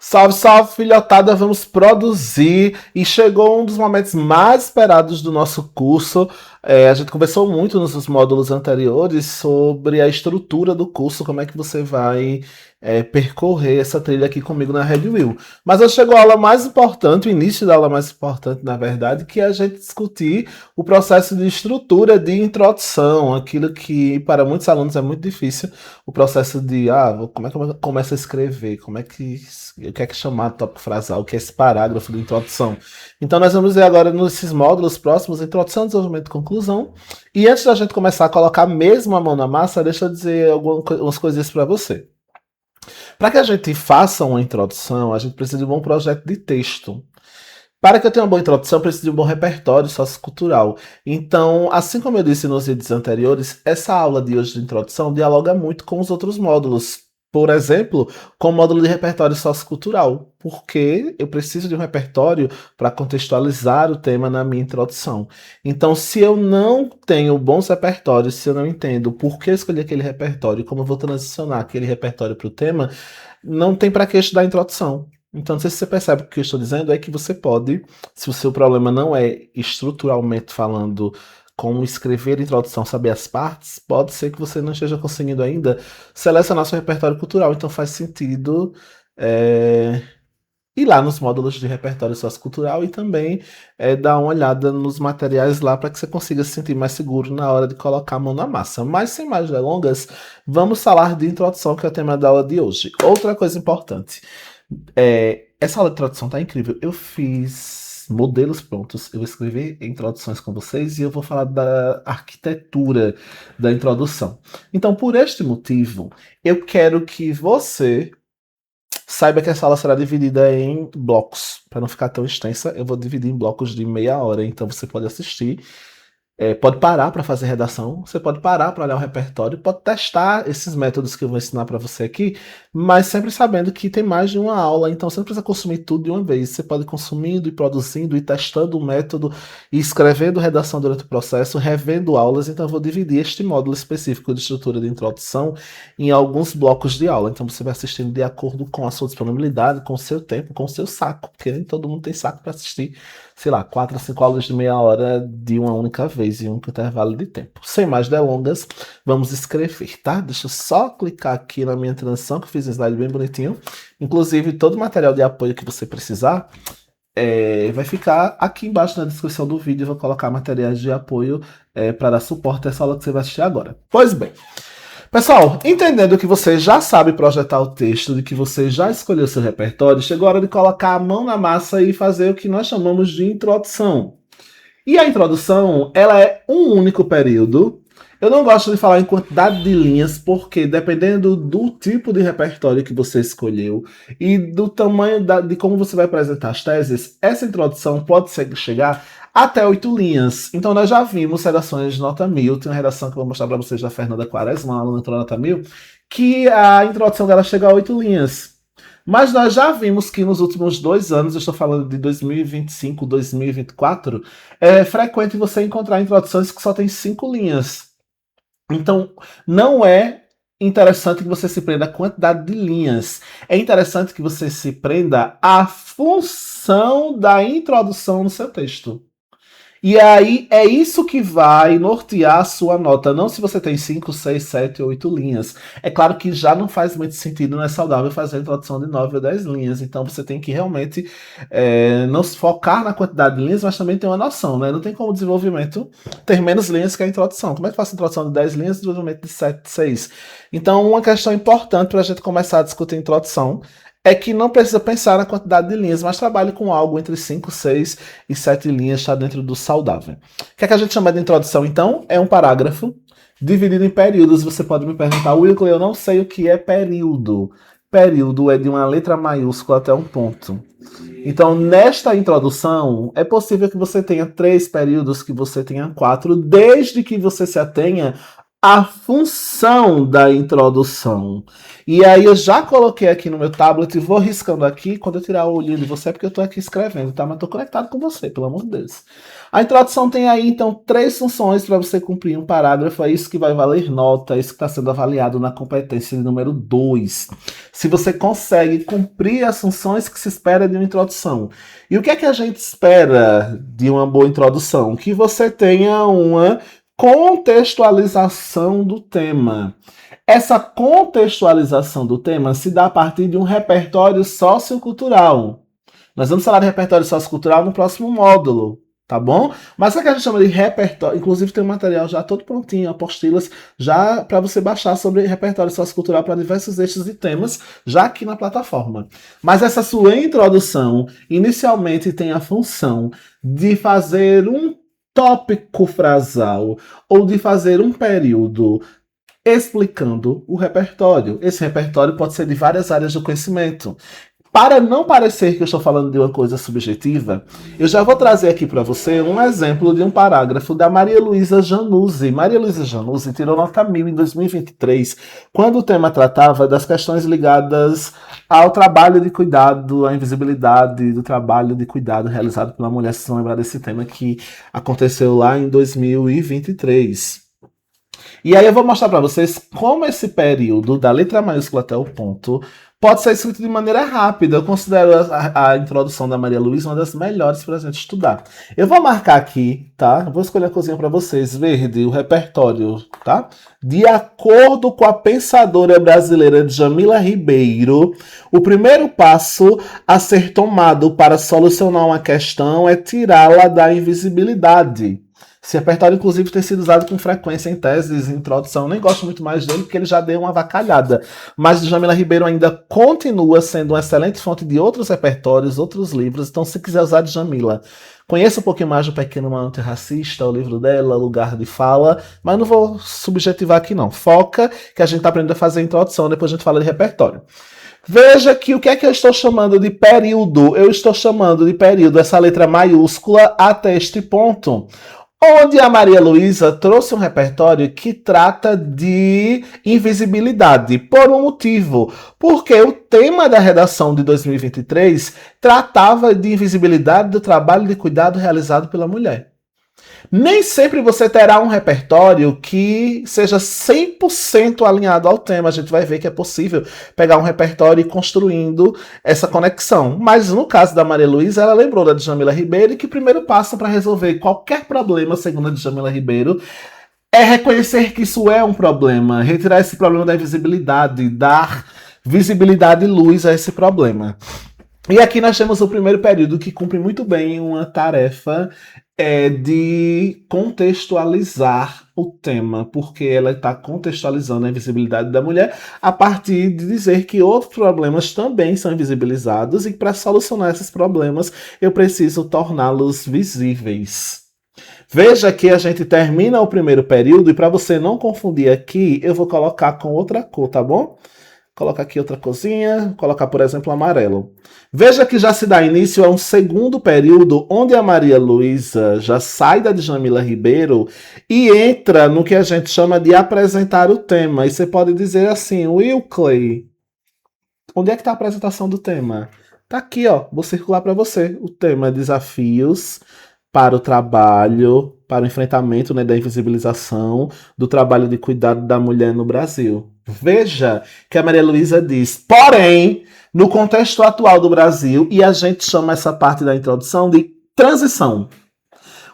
Salve, salve, filhotada, vamos produzir. E chegou um dos momentos mais esperados do nosso curso. A gente conversou muito nos módulos anteriores sobre a estrutura do curso, como é que você vai percorrer essa trilha aqui comigo na Red Wheel. Mas hoje chegou a aula mais importante, o início da aula mais importante, na verdade, que é a gente discutir o processo de estrutura de introdução, aquilo que para muitos alunos é muito difícil, o processo de, como é que eu começo a escrever, o que é que chamar tópico frasal, o que é esse parágrafo de introdução. Então nós vamos ver agora nesses módulos próximos, introdução, desenvolvimento e conclusão. E antes da gente começar a colocar mesmo a mão na massa, deixa eu dizer algumas coisinhas para você. Para que a gente faça uma introdução, a gente precisa de um bom projeto de texto. Para que eu tenha uma boa introdução, eu preciso de um bom repertório sociocultural. Então, assim como eu disse nos vídeos anteriores, essa aula de hoje de introdução dialoga muito com os outros módulos. Por exemplo, com o módulo de repertório sociocultural, porque eu preciso de um repertório para contextualizar o tema na minha introdução. Então, se eu não tenho bons repertórios, se eu não entendo por que escolhi aquele repertório, como eu vou transicionar aquele repertório para o tema, não tem para que estudar a introdução. Então, não sei se você percebe o que eu estou dizendo, é que você pode, se o seu problema não é estruturalmente falando como escrever a introdução, saber as partes, pode ser que você não esteja conseguindo ainda selecionar seu repertório cultural. Então faz sentido ir lá nos módulos de repertório sociocultural e também dar uma olhada nos materiais lá para que você consiga se sentir mais seguro na hora de colocar a mão na massa. Mas sem mais delongas, vamos falar de introdução, que é o tema da aula de hoje. Outra coisa importante. Essa aula de introdução tá incrível. Eu fiz modelos prontos, eu vou escrever introduções com vocês e eu vou falar da arquitetura da introdução. Então, por este motivo, eu quero que você saiba que essa aula será dividida em blocos. Para não ficar tão extensa, eu vou dividir em blocos de meia hora, então você pode assistir. Pode parar para fazer redação, você pode parar para olhar o repertório, pode testar esses métodos que eu vou ensinar para você aqui, mas sempre sabendo que tem mais de uma aula, então você não precisa consumir tudo de uma vez. Você pode ir consumindo e produzindo e testando o método e escrevendo redação durante o processo, revendo aulas. Então eu vou dividir este módulo específico de estrutura de introdução em alguns blocos de aula. Então você vai assistindo de acordo com a sua disponibilidade, com o seu tempo, com o seu saco, porque nem todo mundo tem saco para assistir, sei lá, 4 a 5 aulas de meia hora de uma única vez, em um intervalo de tempo. Sem mais delongas, vamos escrever, tá? Deixa eu só clicar aqui na minha transição, que eu fiz um slide bem bonitinho. Inclusive, todo o material de apoio que você precisar vai ficar aqui embaixo na descrição do vídeo. Eu vou colocar materiais de apoio para dar suporte a essa aula que você vai assistir agora. Pois bem, pessoal, entendendo que você já sabe projetar o texto, de que você já escolheu seu repertório, chegou a hora de colocar a mão na massa e fazer o que nós chamamos de introdução. E a introdução, ela é um único período. Eu não gosto de falar em quantidade de linhas, porque dependendo do tipo de repertório que você escolheu e do tamanho de como você vai apresentar as teses, essa introdução pode chegar até 8 linhas. Então nós já vimos redações de nota 1000, tem uma redação que eu vou mostrar para vocês da Fernanda Quaresma, uma aluna entrou nota 1000, que a introdução dela chega a 8 linhas. Mas nós já vimos que nos últimos 2 anos, eu estou falando de 2025, 2024, é frequente você encontrar introduções que só tem 5 linhas. Então, não é interessante que você se prenda à quantidade de linhas. É interessante que você se prenda à função da introdução no seu texto. E aí é isso que vai nortear a sua nota, não se você tem 5, 6, 7, 8 linhas. É claro que já não faz muito sentido, não é saudável fazer a introdução de 9 ou 10 linhas, então você tem que realmente não se focar na quantidade de linhas, mas também ter uma noção, né? Não tem como o desenvolvimento ter menos linhas que a introdução. Como é que eu faço a introdução de 10 linhas e desenvolvimento de 7, 6? Então, uma questão importante para a gente começar a discutir a introdução é que não precisa pensar na quantidade de linhas, mas trabalhe com algo entre 5, 6 e 7 linhas, está dentro do saudável. O que é que a gente chama de introdução, então? É um parágrafo dividido em períodos. Você pode me perguntar, Wilco, eu não sei o que é período. Período é de uma letra maiúscula até um ponto. Então, nesta introdução, é possível que você tenha 3 períodos, que você tenha 4, desde que você se atenha a função da introdução. E aí eu já coloquei aqui no meu tablet e vou riscando aqui quando eu tirar o olhinho de você, porque eu estou aqui escrevendo, tá? Mas estou conectado com você, pelo amor de Deus. A introdução tem aí, então, 3 funções para você cumprir um parágrafo. É isso que vai valer nota, é isso que está sendo avaliado na competência de número 2. Se você consegue cumprir as funções que se espera de uma introdução. E o que é que a gente espera de uma boa introdução? Que você tenha uma contextualização do tema. Essa contextualização do tema se dá a partir de um repertório sociocultural. Nós vamos falar de repertório sociocultural no próximo módulo, tá bom? Mas o que a gente chama de repertório, inclusive tem um material já todo prontinho, apostilas, já para você baixar sobre repertório sociocultural para diversos eixos e temas, já aqui na plataforma. Mas essa sua introdução, inicialmente tem a função de fazer um tópico frasal ou de fazer um período explicando o repertório. Esse repertório pode ser de várias áreas do conhecimento. Para não parecer que eu estou falando de uma coisa subjetiva, eu já vou trazer aqui para você um exemplo de um parágrafo da Maria Luísa Januzzi. Maria Luísa Januzzi tirou nota 1000 em 2023, quando o tema tratava das questões ligadas ao trabalho de cuidado, à invisibilidade do trabalho de cuidado realizado pela mulher. Vocês vão lembrar desse tema que aconteceu lá em 2023. E aí eu vou mostrar para vocês como esse período, da letra maiúscula até o ponto, pode ser escrito de maneira rápida. Eu considero a introdução da Maria Luísa uma das melhores para a gente estudar. Eu vou marcar aqui, tá? Vou escolher a cozinha para vocês. Verde, o repertório, tá? De acordo com a pensadora brasileira Djamila Ribeiro, o primeiro passo a ser tomado para solucionar uma questão é tirá-la da invisibilidade. Esse repertório, inclusive, tem sido usado com frequência em teses, em introdução. Eu nem gosto muito mais dele, porque ele já deu uma avacalhada. Mas Djamila Ribeiro ainda continua sendo uma excelente fonte de outros repertórios, outros livros. Então, se quiser usar Djamila, conheça um pouquinho mais do Pequeno Uma Antirracista, o livro dela, Lugar de Fala. Mas não vou subjetivar aqui, não. Foca que a gente está aprendendo a fazer a introdução, depois a gente fala de repertório. Veja que o que é que eu estou chamando de período? Eu estou chamando de período essa letra maiúscula até este ponto, onde a Maria Luísa trouxe um repertório que trata de invisibilidade, por um motivo. Porque o tema da redação de 2023 tratava de invisibilidade do trabalho de cuidado realizado pela mulher. Nem sempre você terá um repertório que seja 100% alinhado ao tema. A gente vai ver que é possível pegar um repertório e ir construindo essa conexão. Mas no caso da Maria Luísa, ela lembrou da Djamila Ribeiro e que o primeiro passo para resolver qualquer problema, segundo a Djamila Ribeiro, é reconhecer que isso é um problema, retirar esse problema da invisibilidade, dar visibilidade e luz a esse problema. E aqui nós temos o primeiro período que cumpre muito bem uma tarefa de contextualizar o tema, porque ela está contextualizando a invisibilidade da mulher a partir de dizer que outros problemas também são invisibilizados e que para solucionar esses problemas eu preciso torná-los visíveis. Veja que a gente termina o primeiro período e para você não confundir aqui, eu vou colocar com outra cor, tá bom? Colocar aqui outra coisinha, colocar, por exemplo, amarelo. Veja que já se dá início a um segundo período onde a Maria Luísa já sai da Djamila Ribeiro e entra no que a gente chama de apresentar o tema. E você pode dizer assim, Will Clay, onde é que está a apresentação do tema? Tá aqui, ó, vou circular para você. O tema é desafios para o trabalho, para o enfrentamento, né, da invisibilização do trabalho de cuidado da mulher no Brasil. Veja que a Maria Luísa diz, porém, no contexto atual do Brasil, e a gente chama essa parte da introdução de transição.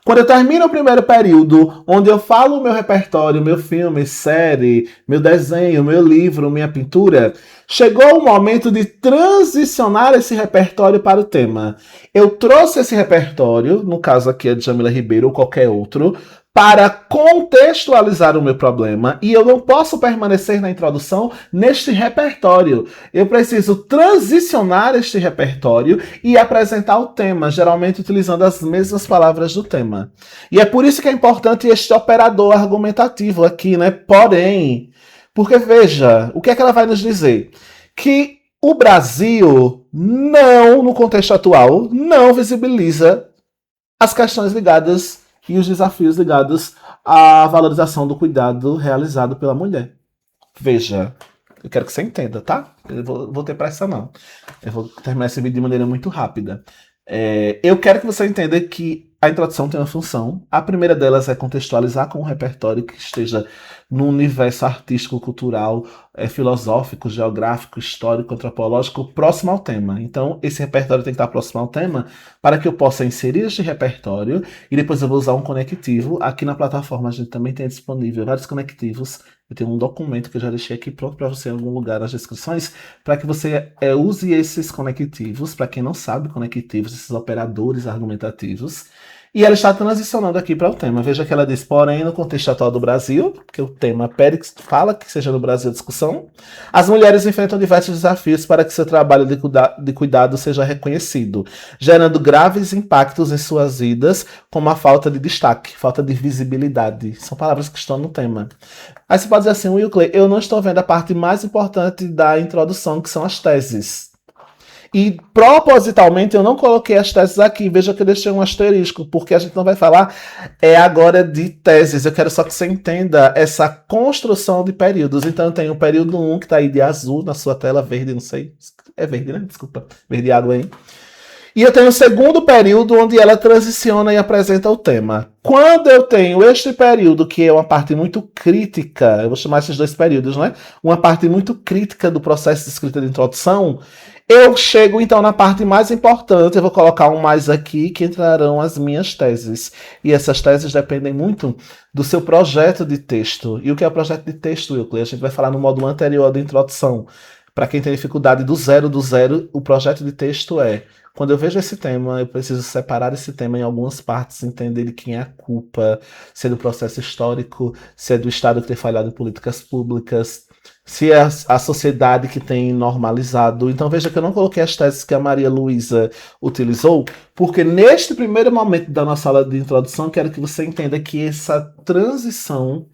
Quando eu termino o primeiro período, onde eu falo o meu repertório, meu filme, série, meu desenho, meu livro, minha pintura, chegou o momento de transicionar esse repertório para o tema. Eu trouxe esse repertório, no caso aqui é de Djamila Ribeiro ou qualquer outro, para contextualizar o meu problema, e eu não posso permanecer na introdução neste repertório. Eu preciso transicionar este repertório e apresentar o tema, geralmente utilizando as mesmas palavras do tema. E é por isso que é importante este operador argumentativo aqui, né? Porém, porque veja, o que é que ela vai nos dizer? Que o Brasil não, no contexto atual, não visibiliza as questões ligadas e os desafios ligados à valorização do cuidado realizado pela mulher. Veja, eu quero que você entenda, tá? Eu vou ter pressa não. Eu vou terminar esse vídeo de maneira muito rápida. Eu quero que você entenda que a introdução tem uma função. A primeira delas é contextualizar com um repertório que esteja no universo artístico, cultural, filosófico, geográfico, histórico, antropológico, próximo ao tema. Então, esse repertório tem que estar próximo ao tema para que eu possa inserir este repertório e depois eu vou usar um conectivo. Aqui na plataforma a gente também tem disponível vários conectivos. Eu tenho um documento que eu já deixei aqui pronto para você em algum lugar nas descrições, para que você use esses conectivos. Para quem não sabe, conectivos, esses operadores argumentativos. E ela está transicionando aqui para o tema. Veja que ela diz, porém, no contexto atual do Brasil, que o tema Périx fala que seja no Brasil a discussão, as mulheres enfrentam diversos desafios para que seu trabalho de cuidado seja reconhecido, gerando graves impactos em suas vidas, como a falta de destaque, falta de visibilidade. São palavras que estão no tema. Aí você pode dizer assim, Will Clay, eu não estou vendo a parte mais importante da introdução, que são as teses. E propositalmente eu não coloquei as teses aqui. Veja que eu deixei um asterisco, porque a gente não vai falar agora de teses. Eu quero só que você entenda essa construção de períodos. Então eu tenho o período 1, que está aí de azul na sua tela, verde, não sei. É verde, né? Desculpa. Verde água aí. E eu tenho o segundo período, onde ela transiciona e apresenta o tema. Quando eu tenho este período, que é uma parte muito crítica, eu vou chamar esses dois períodos, né? Uma parte muito crítica do processo de escrita de introdução, eu chego então na parte mais importante, eu vou colocar um mais aqui, que entrarão as minhas teses. E essas teses dependem muito do seu projeto de texto. E o que é o projeto de texto, Euclid? A gente vai falar no módulo anterior da introdução. Para quem tem dificuldade do zero, o projeto de texto é: quando eu vejo esse tema, eu preciso separar esse tema em algumas partes, entender de quem é a culpa, se é do processo histórico, se é do Estado que tem falhado em políticas públicas, se é a sociedade que tem normalizado. Então veja que eu não coloquei as teses que a Maria Luísa utilizou, porque neste primeiro momento da nossa aula de introdução, eu quero que você entenda que essa transição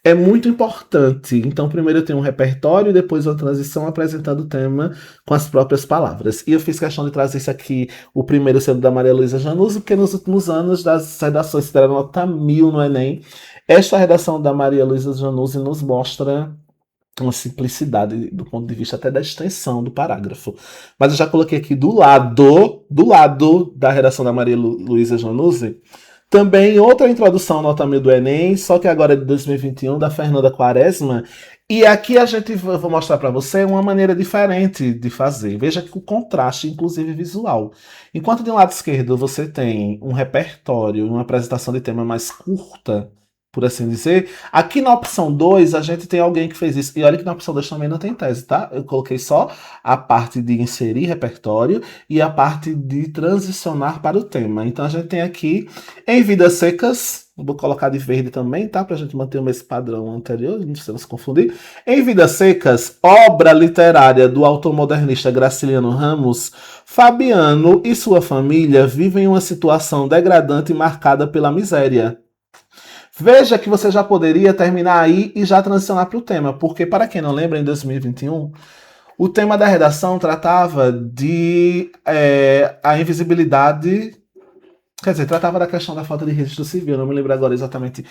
é muito importante. Então, primeiro eu tenho um repertório, depois uma transição apresentando o tema com as próprias palavras. E eu fiz questão de trazer isso aqui, o primeiro sendo da Maria Luísa Januzzi, porque nos últimos anos das redações que deram nota 1000 no Enem, esta redação da Maria Luísa Januzzi nos mostra uma simplicidade do ponto de vista até da extensão do parágrafo. Mas eu já coloquei aqui do lado da redação da Maria Luísa Januzzi, também outra introdução nota 1000 do Enem, só que agora é de 2021, da Fernanda Quaresma. E aqui vou mostrar para você uma maneira diferente de fazer. Veja que o contraste, inclusive visual. Enquanto de um lado esquerdo você tem um repertório, uma apresentação de tema mais curta, por assim dizer, aqui na opção 2 a gente tem alguém que fez isso. E olha que na opção 2 também não tem tese, tá? Eu coloquei só a parte de inserir repertório e a parte de transicionar para o tema. Então a gente tem aqui, em Vidas Secas, vou colocar de verde também, tá? Pra gente manter o mesmo padrão anterior, não precisamos confundir. Em Vidas Secas, obra literária do autor modernista Graciliano Ramos, Fabiano e sua família vivem uma situação degradante marcada pela miséria. Veja que você já poderia terminar aí e já transicionar para o tema, porque, para quem não lembra, em 2021, o tema da redação tratava de a invisibilidade, quer dizer, tratava da questão da falta de registro civil, não me lembro agora exatamente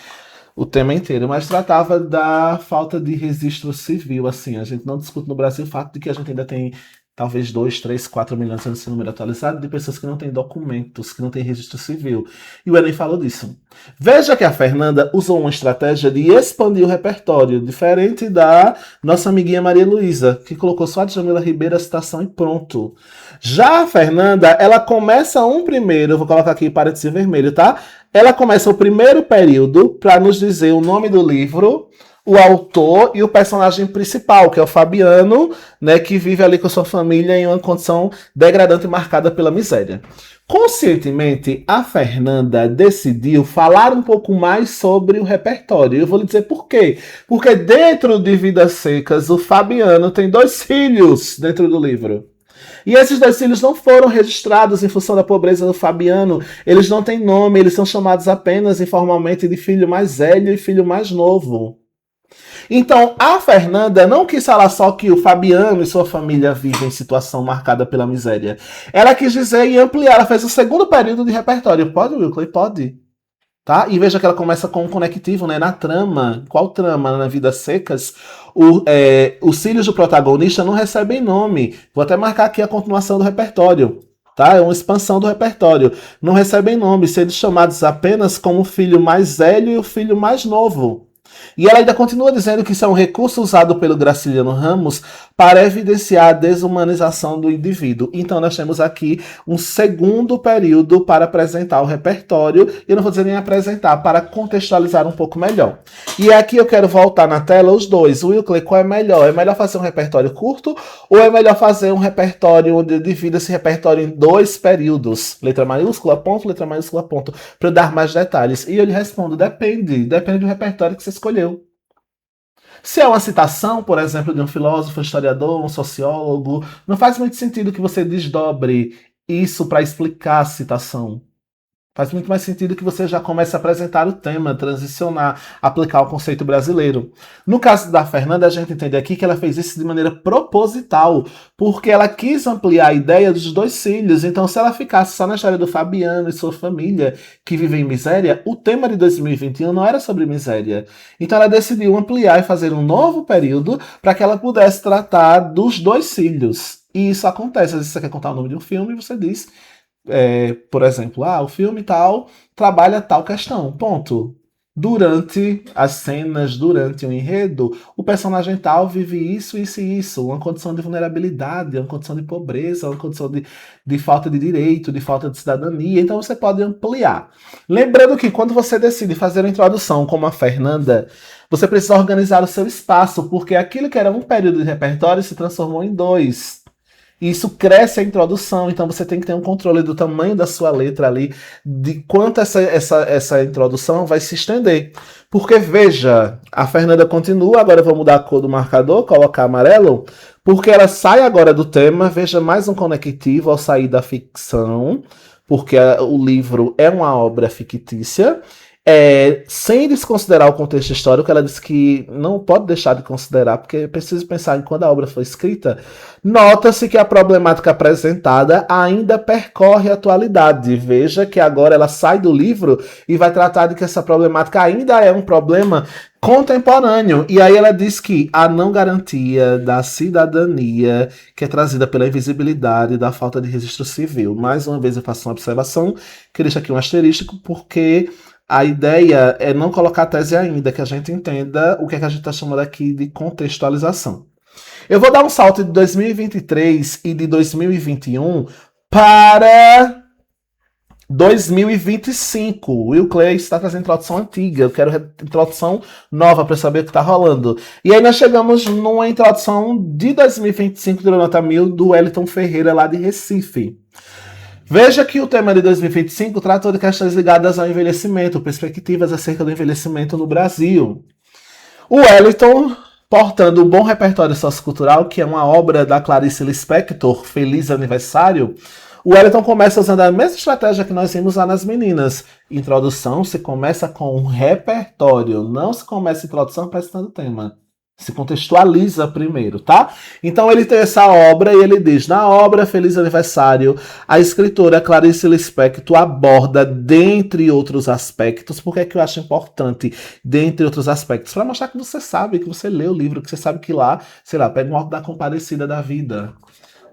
o tema inteiro, mas tratava da falta de registro civil, assim, a gente não discute no Brasil o fato de que a gente ainda tem talvez 2, 3, 4 milhões, esse número atualizado, de pessoas que não têm documentos, que não têm registro civil. E o Enem falou disso. Veja que a Fernanda usou uma estratégia de expandir o repertório, diferente da nossa amiguinha Maria Luísa, que colocou só a Djamila Ribeiro a citação e pronto. Já a Fernanda, ela começa primeiro, eu vou colocar aqui parênteses vermelho, tá? Ela começa o primeiro período para nos dizer o nome do livro, o autor e o personagem principal, que é o Fabiano, né, que vive ali com sua família em uma condição degradante marcada pela miséria. Conscientemente, a Fernanda decidiu falar um pouco mais sobre o repertório. Eu vou lhe dizer por quê. Porque dentro de Vidas Secas, o Fabiano tem 2 filhos dentro do livro. E esses 2 filhos não foram registrados em função da pobreza do Fabiano. Eles não têm nome, eles são chamados apenas informalmente de filho mais velho e filho mais novo. Então, a Fernanda não quis falar só que o Fabiano e sua família vivem em situação marcada pela miséria. Ela quis dizer e ampliar. Ela fez o segundo período de repertório. Pode, Wilkley? Pode. Tá? E veja que ela começa com um conectivo, né? Na trama. Qual trama? Na Vidas Secas, os filhos do protagonista não recebem nome. Vou até marcar aqui a continuação do repertório. Tá? É uma expansão do repertório. Não recebem nome, sendo chamados apenas como o filho mais velho e o filho mais novo. E ela ainda continua dizendo que isso é um recurso usado pelo Graciliano Ramos para evidenciar a desumanização do indivíduo. Então nós temos aqui um segundo período para apresentar o repertório, e eu não vou dizer nem apresentar, para contextualizar um pouco melhor. E aqui eu quero voltar na tela os dois. Will Clay, qual é melhor? É melhor fazer um repertório curto ou é melhor fazer um repertório onde divida esse repertório em dois períodos? Letra maiúscula, ponto, para eu dar mais detalhes. E eu lhe respondo, depende do repertório que você escolheu. Se é uma citação, por exemplo, de um filósofo, um historiador, um sociólogo, não faz muito sentido que você desdobre isso para explicar a citação. Faz muito mais sentido que você já comece a apresentar o tema, transicionar, aplicar o conceito brasileiro. No caso da Fernanda, a gente entende aqui que ela fez isso de maneira proposital, porque ela quis ampliar a ideia dos dois filhos. Então, se ela ficasse só na história do Fabiano e sua família, que vive em miséria, o tema de 2021 não era sobre miséria. Então, ela decidiu ampliar e fazer um novo período para que ela pudesse tratar dos dois filhos. E isso acontece. Às vezes você quer contar o nome de um filme e você diz por exemplo, o filme tal trabalha tal questão, ponto. Durante as cenas, durante o enredo, o personagem tal vive isso, isso e isso. Uma condição de vulnerabilidade, uma condição de pobreza, uma condição de falta de direito, de falta de cidadania. Então você pode ampliar. Lembrando que quando você decide fazer uma introdução como a Fernanda, você precisa organizar o seu espaço, porque aquilo que era um período de repertório se transformou em dois. Isso cresce a introdução, então você tem que ter um controle do tamanho da sua letra ali, de quanto essa introdução vai se estender. Porque, veja, a Fernanda continua, agora eu vou mudar a cor do marcador, colocar amarelo, porque ela sai agora do tema, veja mais um conectivo ao sair da ficção, porque o livro é uma obra fictícia. Sem desconsiderar o contexto histórico, ela diz que não pode deixar de considerar, porque é preciso pensar em quando a obra foi escrita. Nota-se que a problemática apresentada ainda percorre a atualidade. Veja que agora ela sai do livro e vai tratar de que essa problemática ainda é um problema contemporâneo. E aí ela diz que a não garantia da cidadania, que é trazida pela invisibilidade da falta de registro civil. Mais uma vez eu faço uma observação, que deixa aqui um asterístico, porque a ideia é não colocar a tese ainda, que a gente entenda o que, é que a gente está chamando aqui de contextualização. Eu vou dar um salto de 2023 e de 2021 para 2025. O Will Clay está trazendo introdução antiga, eu quero introdução nova para saber o que está rolando. E aí nós chegamos numa introdução de 2025 do Nota 1000 do Wellington Ferreira, lá de Recife. Veja que o tema de 2025 tratou de questões ligadas ao envelhecimento, perspectivas acerca do envelhecimento no Brasil. O Wellington, portando o bom repertório sociocultural, que é uma obra da Clarice Lispector, Feliz Aniversário, o Wellington começa usando a mesma estratégia que nós vimos lá nas meninas. Introdução se começa com um repertório, não se começa a introdução prestando tema. Se contextualiza primeiro, tá? Então ele tem essa obra e ele diz, na obra Feliz Aniversário, a escritora Clarice Lispector aborda, dentre outros aspectos, porque é que eu acho importante, dentre outros aspectos, para mostrar que você sabe, que você lê o livro, que você sabe que lá, sei lá, pega um Alto da Compadecida da Vida.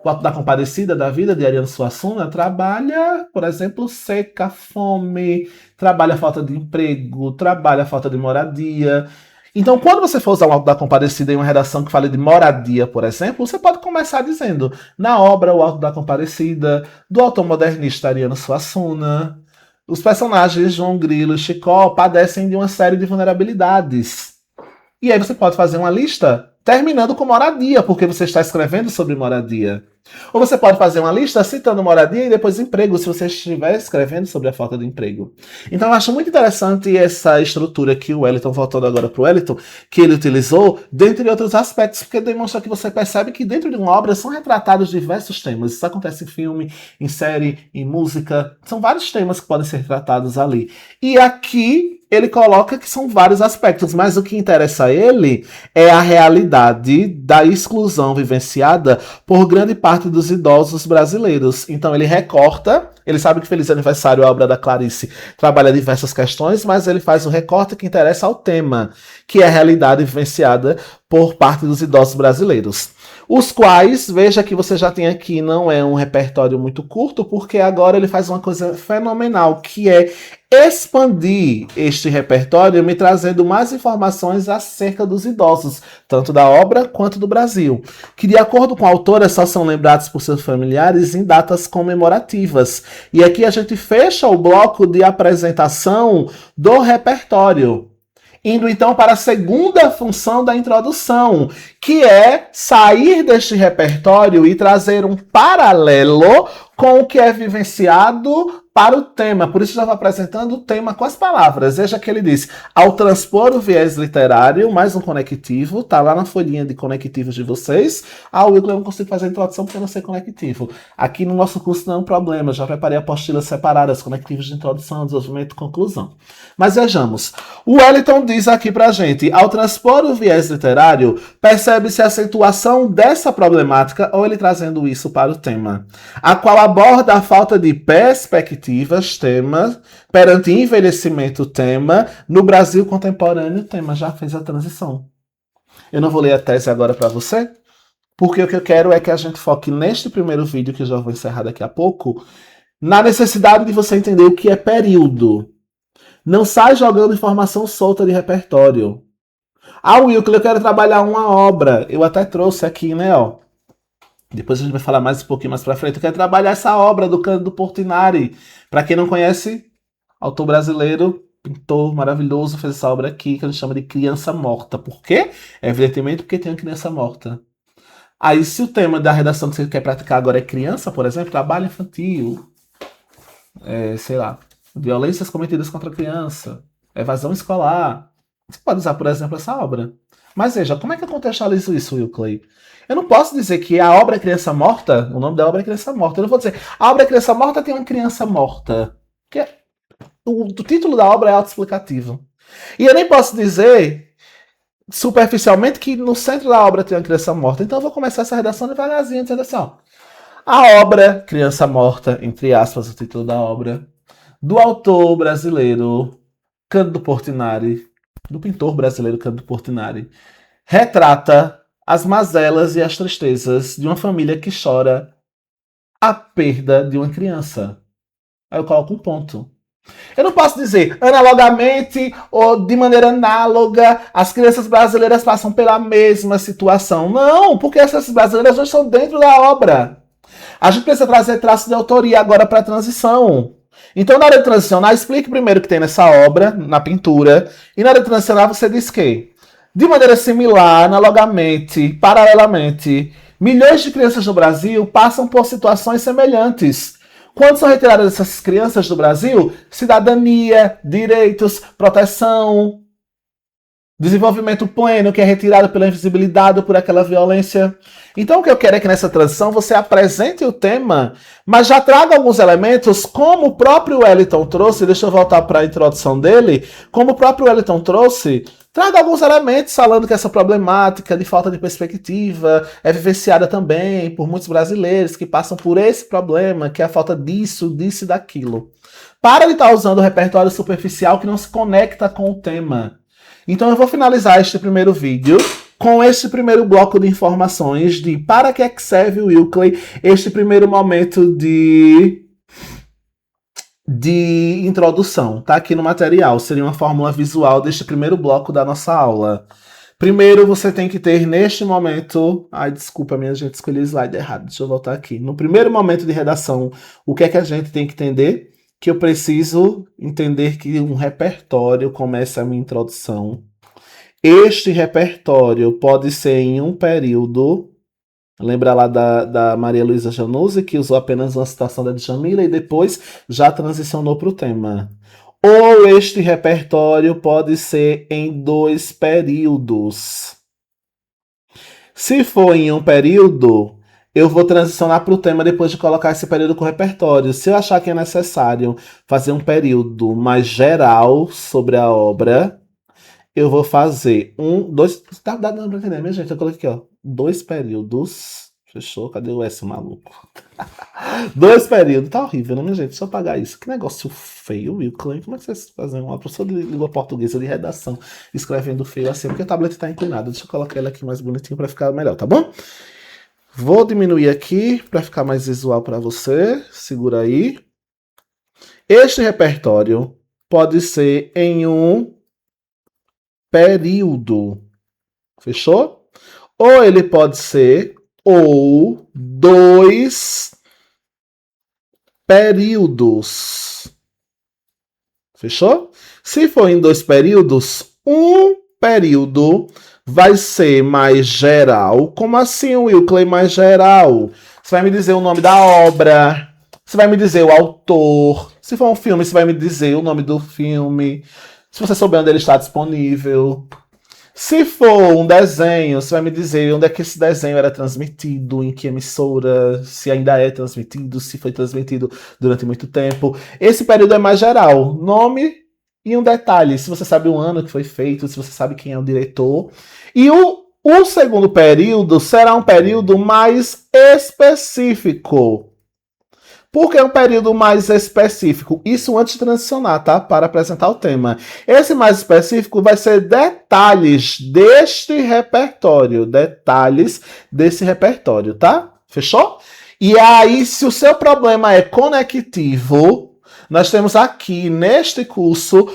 O Alto da Compadecida da Vida, de Ariano Suassuna, trabalha, por exemplo, seca, fome, trabalha a falta de emprego, trabalha a falta de moradia. Então, quando você for usar o Alto da Compadecida em uma redação que fale de moradia, por exemplo, você pode começar dizendo, na obra O Alto da Compadecida, do autor modernista Ariano Suassuna, os personagens João Grilo e Chicó padecem de uma série de vulnerabilidades. E aí você pode fazer uma lista terminando com moradia, porque você está escrevendo sobre moradia. Ou você pode fazer uma lista citando moradia e depois emprego, se você estiver escrevendo sobre a falta de emprego. Então eu acho muito interessante essa estrutura que o Wellington, voltando agora para o Wellington, que ele utilizou, dentre outros aspectos, porque demonstra que você percebe que dentro de uma obra são retratados diversos temas. Isso acontece em filme, em série, em música. São vários temas que podem ser tratados ali. E aqui ele coloca que são vários aspectos, mas o que interessa a ele é a realidade da exclusão vivenciada por grande parte dos idosos brasileiros. Então ele recorta, ele sabe que Feliz Aniversário, a obra da Clarice, trabalha diversas questões, mas ele faz o recorte que interessa ao tema, que é a realidade vivenciada por parte dos idosos brasileiros. Os quais, veja que você já tem aqui, não é um repertório muito curto, porque agora ele faz uma coisa fenomenal, que é expandir este repertório, me trazendo mais informações acerca dos idosos, tanto da obra quanto do Brasil, que de acordo com a autora só são lembrados por seus familiares em datas comemorativas. E aqui a gente fecha o bloco de apresentação do repertório. Indo então para a segunda função da introdução, que é sair deste repertório e trazer um paralelo com o que é vivenciado para o tema. Por isso já vai apresentando o tema com as palavras. Veja que ele diz: ao transpor o viés literário, mais um conectivo, tá lá na folhinha de conectivos de vocês. Wilker, eu não consigo fazer a introdução porque eu não sei conectivo. Aqui no nosso curso não é um problema, eu já preparei apostilas separadas, conectivos de introdução, desenvolvimento e conclusão. Mas vejamos, o Wellington diz aqui pra gente: ao transpor o viés literário, percebe-se a acentuação dessa problemática, ou ele trazendo isso para o tema, a qual aborda a falta de perspectivas, tema, perante envelhecimento, tema, no Brasil contemporâneo, tema, já fez a transição. Eu não vou ler a tese agora para você, porque o que eu quero é que a gente foque neste primeiro vídeo, que eu já vou encerrar daqui a pouco, na necessidade de você entender o que é período. Não sai jogando informação solta de repertório. Wilker, eu quero trabalhar uma obra. Eu até trouxe aqui, né, ó. Depois a gente vai falar mais um pouquinho mais pra frente. Eu quero trabalhar essa obra do Cândido Portinari. Para quem não conhece, autor brasileiro, pintor maravilhoso, fez essa obra aqui que a gente chama de Criança Morta. Por quê? Evidentemente porque tem uma criança morta. Aí se o tema da redação que você quer praticar agora é criança, por exemplo, trabalho infantil, sei lá, violências cometidas contra a criança, evasão escolar, você pode usar, por exemplo, essa obra. Mas veja, como é que eu contextualizo isso, Wilkley? Eu não posso dizer que a obra é Criança Morta, o nome da obra é Criança Morta. Eu não vou dizer, a obra é Criança Morta tem uma criança morta. Porque o título da obra é autoexplicativo. E eu nem posso dizer, superficialmente, que no centro da obra tem uma criança morta. Então eu vou começar essa redação devagarzinho, dizendo assim, ó. A obra Criança Morta, entre aspas, o título da obra, do autor brasileiro Cândido Portinari, do pintor brasileiro Cândido Portinari, retrata as mazelas e as tristezas de uma família que chora a perda de uma criança. Aí eu coloco um ponto. Eu não posso dizer, analogamente ou de maneira análoga, as crianças brasileiras passam pela mesma situação. Não, porque essas brasileiras já estão dentro da obra. A gente precisa trazer traços de autoria agora para a transição. Então, na hora de transicionar, explique primeiro o que tem nessa obra, na pintura, e na hora de transicionar você diz que, de maneira similar, analogamente, paralelamente, milhões de crianças no Brasil passam por situações semelhantes. Quando são retiradas essas crianças do Brasil, cidadania, direitos, proteção, desenvolvimento pleno, que é retirado pela invisibilidade ou por aquela violência. Então o que eu quero é que nessa transição você apresente o tema, mas já traga alguns elementos, como o próprio Wellington trouxe, deixa eu voltar para a introdução dele, como o próprio Wellington trouxe, traga alguns elementos falando que essa problemática de falta de perspectiva é vivenciada também por muitos brasileiros que passam por esse problema, que é a falta disso, disso e daquilo. Para de estar usando o repertório superficial que não se conecta com o tema. Então eu vou finalizar este primeiro vídeo com este primeiro bloco de informações de para que é que serve o Wilkley, este primeiro momento de introdução. Tá aqui no material, seria uma fórmula visual deste primeiro bloco da nossa aula. Primeiro você tem que ter neste momento... Ai, desculpa, minha gente, escolhi o slide errado, deixa eu voltar aqui. No primeiro momento de redação, o que é que a gente tem que entender? Que eu preciso entender que um repertório começa a minha introdução. Este repertório pode ser em um período. Lembra lá da Maria Luísa Januzzi, que usou apenas uma citação da Djamila e depois já transicionou para o tema. Ou este repertório pode ser em 2 períodos. Se for em um período, eu vou transicionar para o tema depois de colocar esse período com o repertório. Se eu achar que é necessário fazer um período mais geral sobre a obra, eu vou fazer dois. Tá dando pra entender, minha gente? Eu coloquei aqui, ó. 2 períodos. Fechou? Cadê o S, maluco? 2 períodos. Tá horrível, né, minha gente? Deixa eu apagar isso. Que negócio feio, Will Klein. Como é que vocês fazem? Uma professora de língua portuguesa de redação escrevendo feio assim? Porque o tablet tá inclinado. Deixa eu colocar ele aqui mais bonitinho para ficar melhor, tá bom? Vou diminuir aqui para ficar mais visual para você. Segura aí. Este repertório pode ser em um período. Fechou? Ou ele pode ser ou 2 períodos. Fechou? Se for em 2 períodos, um período vai ser mais geral. Como assim, Wilkley, mais geral? Você vai me dizer o nome da obra, você vai me dizer o autor. Se for um filme, você vai me dizer o nome do filme. Se você souber onde ele está disponível. Se for um desenho, você vai me dizer onde é que esse desenho era transmitido, em que emissora, se ainda é transmitido, se foi transmitido durante muito tempo. Esse período é mais geral. Nome e um detalhe. Se você sabe o ano que foi feito, se você sabe quem é o diretor. E o segundo período será um período mais específico. Porque é um período mais específico. Isso antes de transicionar, tá? Para apresentar o tema. Esse mais específico vai ser detalhes deste repertório. Detalhes desse repertório, tá? Fechou? E aí, se o seu problema é conectivo, nós temos aqui neste curso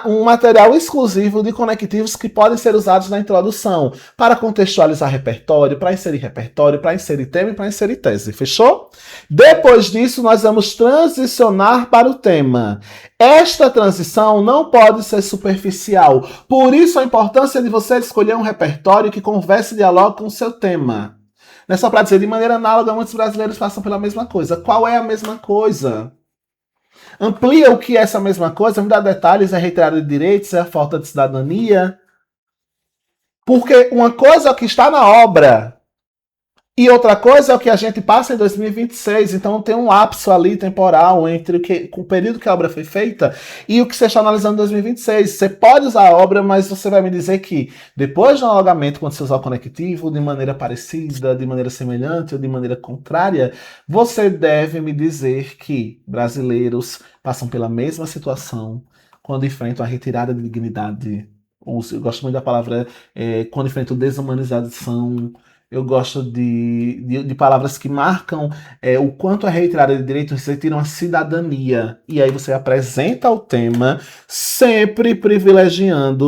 um material exclusivo de conectivos que podem ser usados na introdução para contextualizar repertório, para inserir tema e para inserir tese. Fechou? Depois disso, nós vamos transicionar para o tema. Esta transição não pode ser superficial. Por isso, a importância de você escolher um repertório que converse e dialogue com o seu tema. Não é só para dizer, de maneira análoga, muitos brasileiros passam pela mesma coisa. Qual é a mesma coisa? Amplia o que é essa mesma coisa, me dá detalhes, é retirada de direitos, é a falta de cidadania. Porque uma coisa é o que está na obra e outra coisa é o que a gente passa em 2026. Então tem um lapso ali temporal entre o período que a obra foi feita e o que você está analisando em 2026. Você pode usar a obra, mas você vai me dizer que depois do alargamento, quando você usar o conectivo de maneira parecida, de maneira semelhante ou de maneira contrária, você deve me dizer que brasileiros passam pela mesma situação quando enfrentam a retirada de dignidade. Eu gosto muito da palavra quando enfrentam desumanização. Eu gosto de palavras que marcam o quanto a retirada de direitos retiram a cidadania. E aí você apresenta o tema sempre privilegiando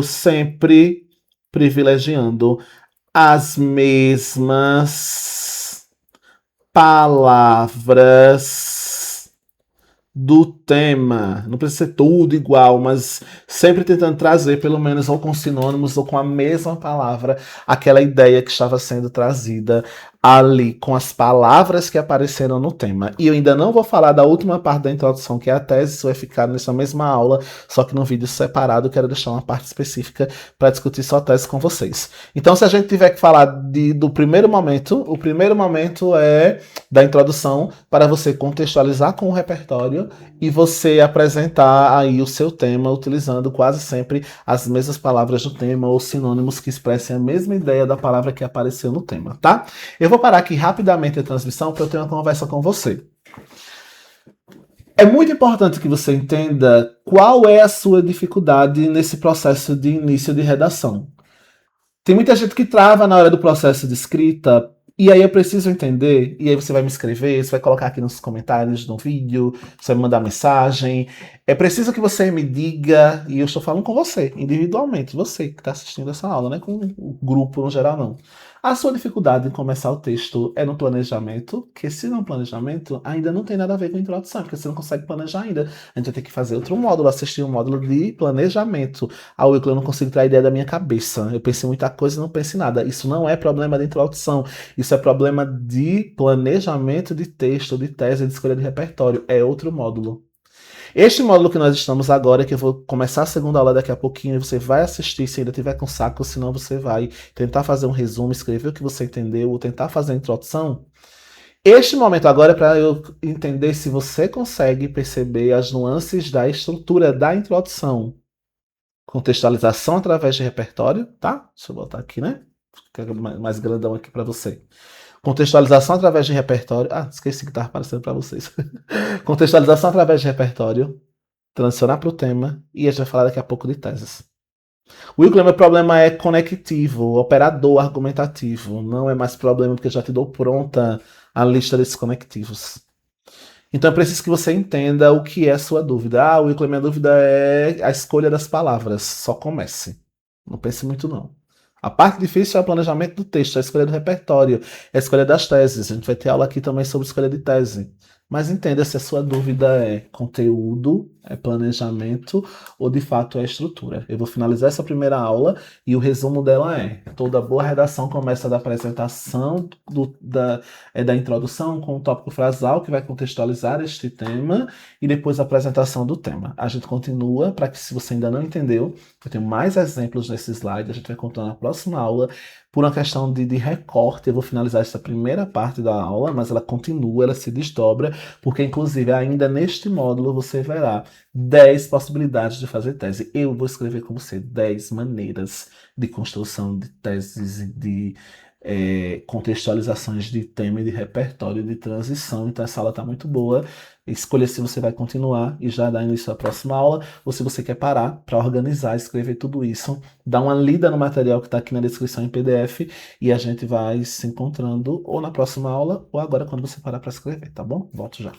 as mesmas palavras do tema. Não precisa ser tudo igual, mas sempre tentando trazer pelo menos ou com sinônimos ou com a mesma palavra aquela ideia que estava sendo trazida ali com as palavras que apareceram no tema. E eu ainda não vou falar da última parte da introdução, que é a tese, isso vai ficar nessa mesma aula, só que num vídeo separado, eu quero deixar uma parte específica para discutir só a tese com vocês. Então, se a gente tiver que falar do primeiro momento, o primeiro momento é da introdução para você contextualizar com o repertório e você apresentar aí o seu tema utilizando quase sempre as mesmas palavras do tema ou sinônimos que expressem a mesma ideia da palavra que apareceu no tema, tá? Eu vou parar aqui rapidamente a transmissão para eu ter uma conversa com você. É muito importante que você entenda qual é a sua dificuldade nesse processo de início de redação. Tem muita gente que trava na hora do processo de escrita. E aí eu preciso entender, e aí você vai me escrever, você vai colocar aqui nos comentários do vídeo, você vai me mandar mensagem. É preciso que você me diga, e eu estou falando com você, individualmente, você que está assistindo essa aula, não é com o grupo no geral, não. A sua dificuldade em começar o texto é no planejamento, que se não planejamento, ainda não tem nada a ver com a introdução, porque você não consegue planejar ainda. A gente vai ter que fazer outro módulo, assistir um módulo de planejamento. Eu não consigo tirar a ideia da minha cabeça. Eu pensei muita coisa e não pensei nada. Isso não é problema de introdução. Isso é problema de planejamento de texto, de tese, de escolha de repertório. É outro módulo. Este módulo que nós estamos agora, que eu vou começar a segunda aula daqui a pouquinho, e você vai assistir se ainda tiver com saco, senão você vai tentar fazer um resumo, escrever o que você entendeu, ou tentar fazer a introdução. Este momento agora é para eu entender se você consegue perceber as nuances da estrutura da introdução. Contextualização através de repertório, tá? Deixa eu botar aqui, né? Fica mais grandão aqui para você. Contextualização através de repertório. Ah, esqueci que estava aparecendo para vocês. Contextualização através de repertório. Transicionar para o tema. E a gente vai falar daqui a pouco de teses. William, meu problema é conectivo, operador argumentativo. Não é mais problema porque eu já te dou pronta a lista desses conectivos. Então é preciso que você entenda o que é a sua dúvida. Ah, William, minha dúvida é a escolha das palavras. Só comece. Não pense muito, não. A parte difícil é o planejamento do texto, a escolha do repertório, a escolha das teses. A gente vai ter aula aqui também sobre escolha de tese. Mas entenda se a sua dúvida é conteúdo, é planejamento ou de fato é estrutura. Eu vou finalizar essa primeira aula e o resumo dela é: toda boa redação começa da apresentação da introdução com o tópico frasal que vai contextualizar este tema e depois a apresentação do tema. A gente continua para que, se você ainda não entendeu, eu tenho mais exemplos nesse slide, a gente vai contar na próxima aula. Por uma questão de recorte, eu vou finalizar essa primeira parte da aula, mas ela continua, ela se desdobra, porque inclusive ainda neste módulo você verá 10 possibilidades de fazer tese. Eu vou escrever com você 10 maneiras de construção de teses e de contextualizações de tema e de repertório de transição. Então essa aula está muito boa. Escolha se você vai continuar e já dar início à próxima aula, ou se você quer parar para organizar, escrever tudo isso, dar uma lida no material que está aqui na descrição em PDF e a gente vai se encontrando ou na próxima aula ou agora quando você parar para escrever, tá bom? Volto já.